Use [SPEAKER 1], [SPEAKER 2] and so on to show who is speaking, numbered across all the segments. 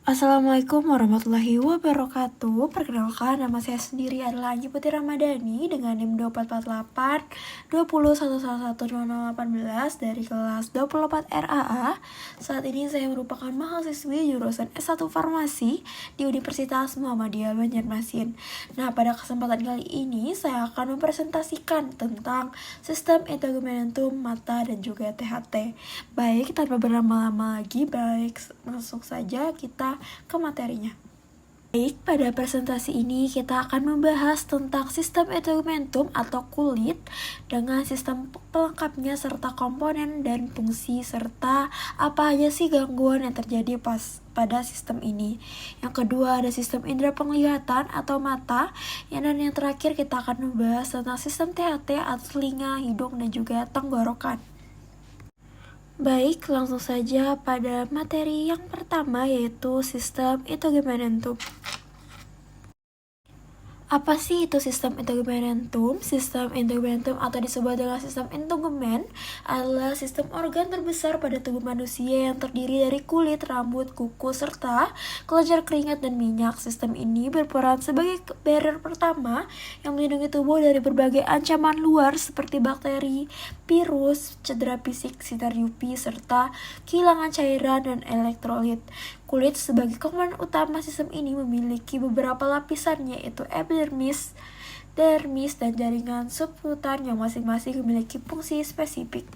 [SPEAKER 1] Assalamualaikum warahmatullahi wabarakatuh. Perkenalkan, nama saya sendiri adalah Anji Putri Ramadhani dengan NIM 2448 2011110018 dari kelas 24 RAA. Saat ini saya merupakan mahasiswi jurusan S1 Farmasi di Universitas Muhammadiyah Banjarmasin. Nah, pada kesempatan kali ini saya akan mempresentasikan tentang sistem integumentum, mata, dan juga THT. Baik, tanpa berlama-lama lagi, langsung saja kita ke materinya. Baik, pada presentasi ini kita akan membahas tentang sistem integumentum atau kulit dengan sistem pelengkapnya serta komponen dan fungsi serta apa aja sih gangguan yang terjadi pada sistem ini. Yang kedua ada sistem indera penglihatan atau mata, dan yang terakhir kita akan membahas tentang sistem THT atau telinga, hidung, dan juga tenggorokan. Baik, langsung saja pada materi yang pertama yaitu sistem integumentum. Apa sih itu sistem integumentum? Sistem integumentum atau disebut dengan sistem integumen adalah sistem organ terbesar pada tubuh manusia yang terdiri dari kulit, rambut, kuku, serta kelenjar keringat dan minyak. Sistem ini berperan sebagai barrier pertama yang melindungi tubuh dari berbagai ancaman luar seperti bakteri, virus, cedera fisik, sinar UV, serta kehilangan cairan dan elektrolit. Kulit sebagai komponen utama sistem ini memiliki beberapa lapisan yaitu epidermis, dermis, dan jaringan subkutan yang masing-masing memiliki fungsi spesifik.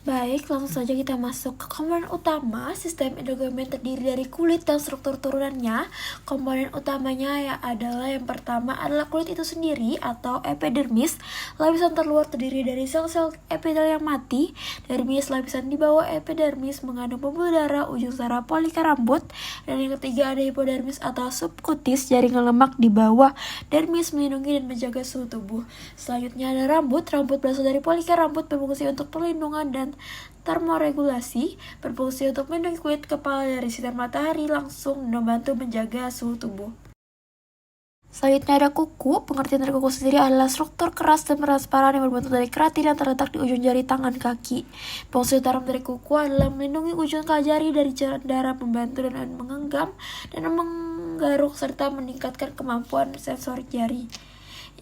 [SPEAKER 1] Baik, langsung saja kita masuk ke komponen utama. Sistem integumen terdiri dari kulit dan struktur turunannya. Komponen utamanya adalah yang pertama adalah kulit itu sendiri atau epidermis. Lapisan terluar terdiri dari sel-sel epitel yang mati. Dermis, lapisan di bawah epidermis mengandung pembuluh darah, ujung saraf, poliker rambut. Dan yang ketiga ada hipodermis atau subkutis, jaringan lemak di bawah dermis melindungi dan menjaga suhu tubuh. Selanjutnya ada rambut. Rambut berasal dari poliker rambut, berfungsi untuk perlindungan dan termoregulasi, berfungsi untuk melindungi kulit kepala dari sinar matahari langsung dan membantu menjaga suhu tubuh. Selanjutnya ada kuku. Pengertian dari kuku sendiri adalah struktur keras dan transparan yang berbentuk dari keratin yang terletak di ujung jari tangan kaki. Fungsi utama dari kuku adalah melindungi ujung jari dari cairan darah, membantu dan menggenggam dan menggaruk serta meningkatkan kemampuan sensorik jari.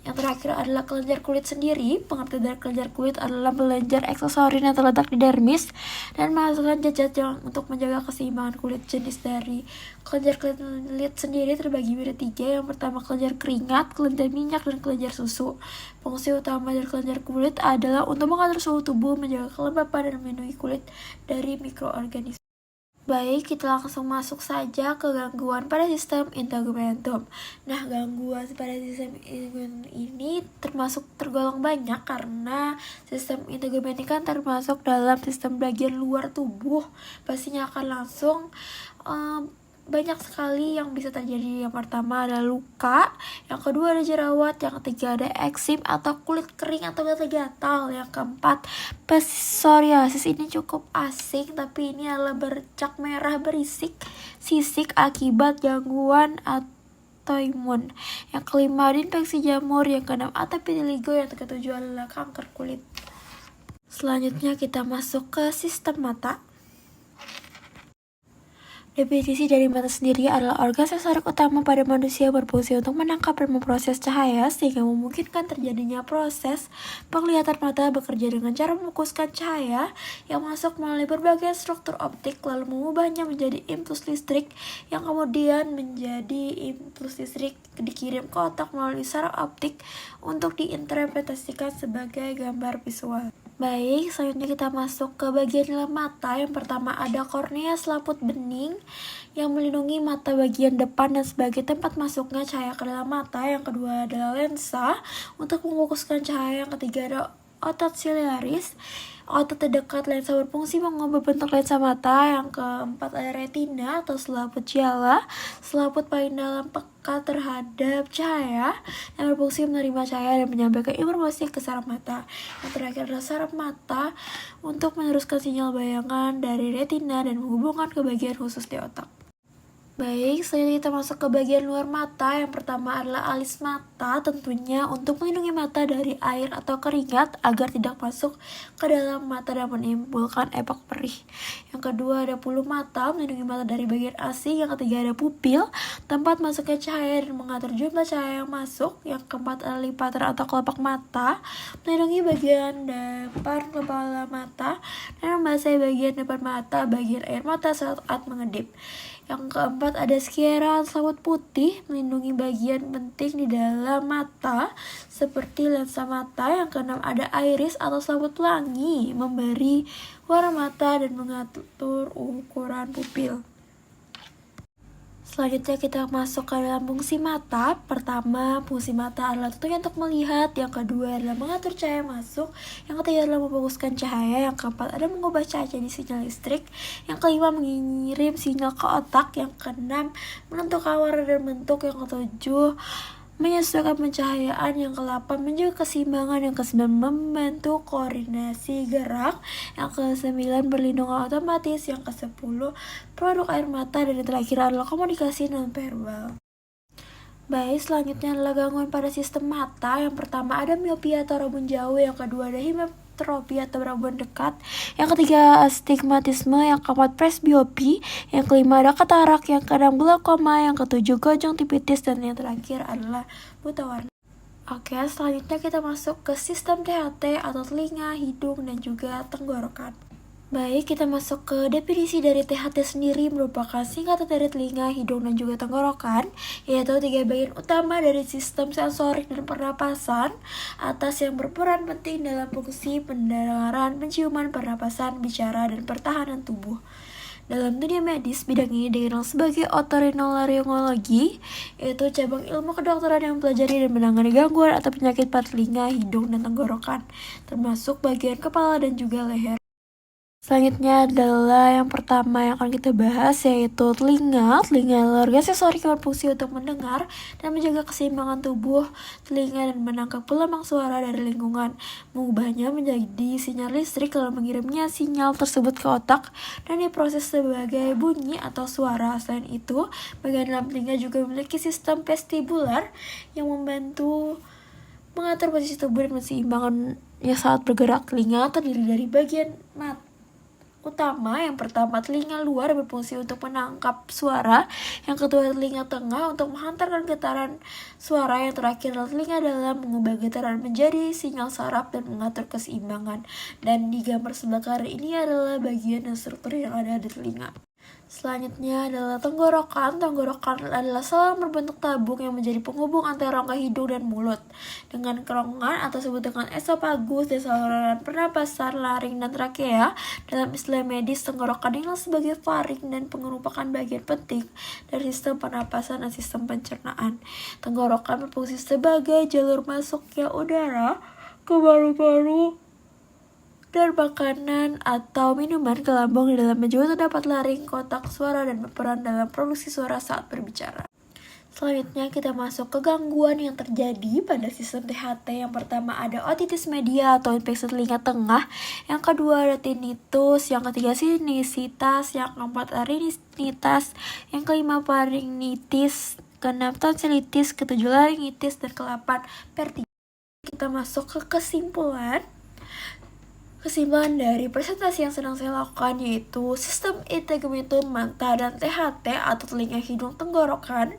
[SPEAKER 1] Yang terakhir adalah kelenjar kulit sendiri. Pengertian dari kelenjar kulit adalah kelenjar aksesoris yang terletak di dermis dan menghasilkan zat yang untuk menjaga keseimbangan kulit. Jenis dari kelenjar kulit sendiri terbagi menjadi 3. Yang pertama kelenjar keringat, kelenjar minyak, dan kelenjar susu. Fungsi utama dari kelenjar kulit adalah untuk mengatur suhu tubuh, menjaga kelembapan, dan melindungi kulit dari mikroorganisme. Baik, kita langsung masuk saja ke gangguan pada sistem integumentum. Nah, gangguan pada sistem integumentum ini tergolong banyak karena sistem integumentum kan termasuk dalam sistem bagian luar tubuh. Pastinya akan langsung banyak sekali yang bisa terjadi. Yang pertama ada luka, yang kedua ada jerawat, yang ketiga ada eksim atau kulit kering atau gatal-gatal, yang keempat psoriasis. Ini cukup asing tapi ini adalah bercak merah berisik sisik akibat gangguan autoimun. Yang kelima ada infeksi jamur, yang keenam atopik vitiligo, yang ketujuh adalah kanker kulit. Selanjutnya kita masuk ke sistem mata. Definisi dari mata sendiri adalah organ sensorik utama pada manusia berfungsi untuk menangkap dan memproses cahaya sehingga memungkinkan terjadinya proses penglihatan. Mata bekerja dengan cara memfokuskan cahaya yang masuk melalui berbagai struktur optik lalu mengubahnya menjadi impuls listrik yang kemudian menjadi impuls listrik dikirim ke otak melalui saraf optik untuk diinterpretasikan sebagai gambar visual. Baik, selanjutnya kita masuk ke bagian dalam mata. Yang pertama ada kornea selaput bening yang melindungi mata bagian depan dan sebagai tempat masuknya cahaya ke dalam mata. Yang kedua adalah lensa untuk memfokuskan cahaya. Yang ketiga ada otot siliaris. Otot terdekat lensa berfungsi mengubah bentuk lensa mata. Yang keempat ada retina atau selaput jala. Selaput paling dalam peka terhadap cahaya yang berfungsi menerima cahaya dan menyampaikan informasi ke saraf mata. Yang terakhir adalah saraf mata untuk meneruskan sinyal bayangan dari retina dan menghubungkan ke bagian khusus di otak. Baik, selanjutnya kita masuk ke bagian luar mata. Yang pertama adalah alis mata, tentunya untuk melindungi mata dari air atau keringat agar tidak masuk ke dalam mata dan menimbulkan efek perih. Yang kedua ada bulu mata, melindungi mata dari bagian asing. Yang ketiga ada pupil, tempat masuknya cahaya dan mengatur jumlah cahaya yang masuk. Yang keempat adalah lipatan atau kelopak mata, melindungi bagian depan kepala mata dan membasahi bagian depan mata, bagian air mata saat mengedip. Yang keempat ada sclera selaput putih, melindungi bagian penting di dalam mata seperti lensa mata. Yang keenam ada iris atau selaput pelangi, memberi warna mata dan mengatur ukuran pupil. Selanjutnya kita masuk ke dalam fungsi mata. Pertama, fungsi mata adalah tentunya untuk melihat. Yang kedua adalah mengatur cahaya masuk. Yang ketiga adalah memfokuskan cahaya. Yang keempat ada mengubah cahaya jadi sinyal listrik. Yang kelima mengirim sinyal ke otak. Yang keenam menentukan warna dan bentuk. Yang ketujuh menyesuaikan pencahayaan. Yang ke-8 menjaga keseimbangan. Yang ke-9 membantu koordinasi gerak. Yang ke-9 perlindungan otomatis. Yang ke-10 produk air mata. Dan yang terakhir adalah komunikasi non-verbal. Baik, selanjutnya adalah gangguan pada sistem mata. Yang pertama ada miopia atau rabun jauh. Yang kedua ada hipermetropia atau rabun dekat. Yang ketiga astigmatisme. Yang keempat presbiopi. Yang kelima ada katarak. Yang keenam glaukoma. Yang ketujuh konjungtivitis. Dan yang terakhir adalah buta warna. Oke, selanjutnya kita masuk ke sistem THT atau telinga, hidung, dan juga tenggorokan. Baik, kita masuk ke definisi dari THT sendiri, merupakan singkatan dari telinga, hidung, dan juga tenggorokan, yaitu 3 bagian utama dari sistem sensorik dan pernapasan atas yang berperan penting dalam fungsi pendengaran, penciuman, pernapasan, bicara, dan pertahanan tubuh. Dalam dunia medis, bidang ini dikenal sebagai otorinolaryngologi, yaitu cabang ilmu kedokteran yang mempelajari dan menangani gangguan atau penyakit pada telinga, hidung, dan tenggorokan, termasuk bagian kepala dan juga leher. Selanjutnya adalah yang pertama yang akan kita bahas, yaitu telinga. Telinga adalah organ sensorik yang berfungsi untuk mendengar dan menjaga keseimbangan tubuh telinga dan menangkap gelombang suara dari lingkungan, mengubahnya menjadi sinyal listrik lalu mengirimnya sinyal tersebut ke otak dan diproses sebagai bunyi atau suara. Selain itu, bagian dalam telinga juga memiliki sistem vestibular yang membantu mengatur posisi tubuh dan keseimbangannya saat bergerak. Telinga terdiri dari bagian mata utama. Yang pertama telinga luar berfungsi untuk menangkap suara. Yang kedua telinga tengah untuk menghantarkan getaran suara. Yang terakhir adalah telinga dalam mengubah getaran menjadi sinyal saraf dan mengatur keseimbangan. Dan di gambar sebelah kanan ini adalah bagian dan struktur yang ada di telinga. Selanjutnya adalah tenggorokan. Tenggorokan adalah saluran berbentuk tabung yang menjadi penghubung antara rongga hidung dan mulut dengan kerongkongan atau disebut dengan esofagus dan saluran pernapasan, laring, dan trakea. Dalam istilah medis, tenggorokan dikenal sebagai faring dan merupakan bagian penting dari sistem pernapasan dan sistem pencernaan. Tenggorokan berfungsi sebagai jalur masuknya udara ke paru-paru dan makanan atau minuman ke lambung. Di dalamnya juga terdapat laring, kotak suara, dan berperan dalam produksi suara saat berbicara. Selanjutnya kita masuk ke gangguan yang terjadi pada sistem THT. Yang pertama ada otitis media atau infeksi telinga tengah. Yang kedua ada tinnitus. Yang ketiga sinusitis. Yang keempat rinitis. Yang kelima faringitis. Keenam tonsilitis. Ketujuh laringitis. Dan ke-8 vertigo. Kita masuk ke kesimpulan. Kesimpulan dari presentasi yang sedang saya lakukan yaitu sistem integumentum mata dan THT atau telinga, hidung, tenggorokan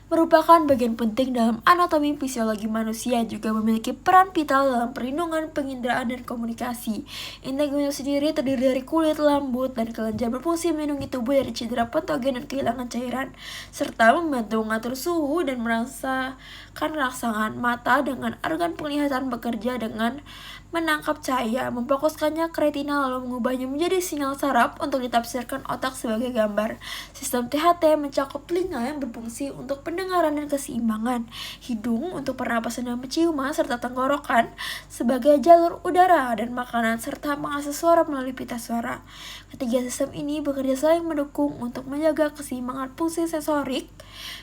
[SPEAKER 1] merupakan bagian penting dalam anatomi fisiologi manusia, juga memiliki peran vital dalam perlindungan, penginderaan, dan komunikasi. Integumentum sendiri terdiri dari kulit, lambut, dan kelenjar, berfungsi melindungi tubuh dari cedera patogen dan kehilangan cairan, serta membantu mengatur suhu dan merasakan rangsangan. Mata dengan organ penglihatan bekerja dengan menangkap cahaya, memfokuskannya ke retina lalu mengubahnya menjadi sinyal saraf untuk ditafsirkan otak sebagai gambar. Sistem THT mencakup telinga yang berfungsi untuk pendengaran dan keseimbangan, hidung untuk pernapasan dan penciuman, serta tenggorokan sebagai jalur udara dan makanan serta mengakses suara melalui pita suara. Ketiga sistem ini bekerja saling mendukung untuk menjaga keseimbangan fungsi sensorik,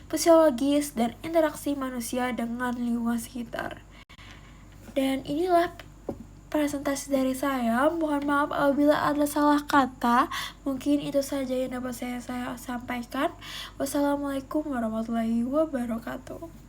[SPEAKER 1] fisiologis, dan interaksi manusia dengan lingkungan sekitar. Dan inilah presentasi dari saya. Mohon maaf apabila ada salah kata. Mungkin itu saja yang dapat saya sampaikan. Wassalamualaikum warahmatullahi wabarakatuh.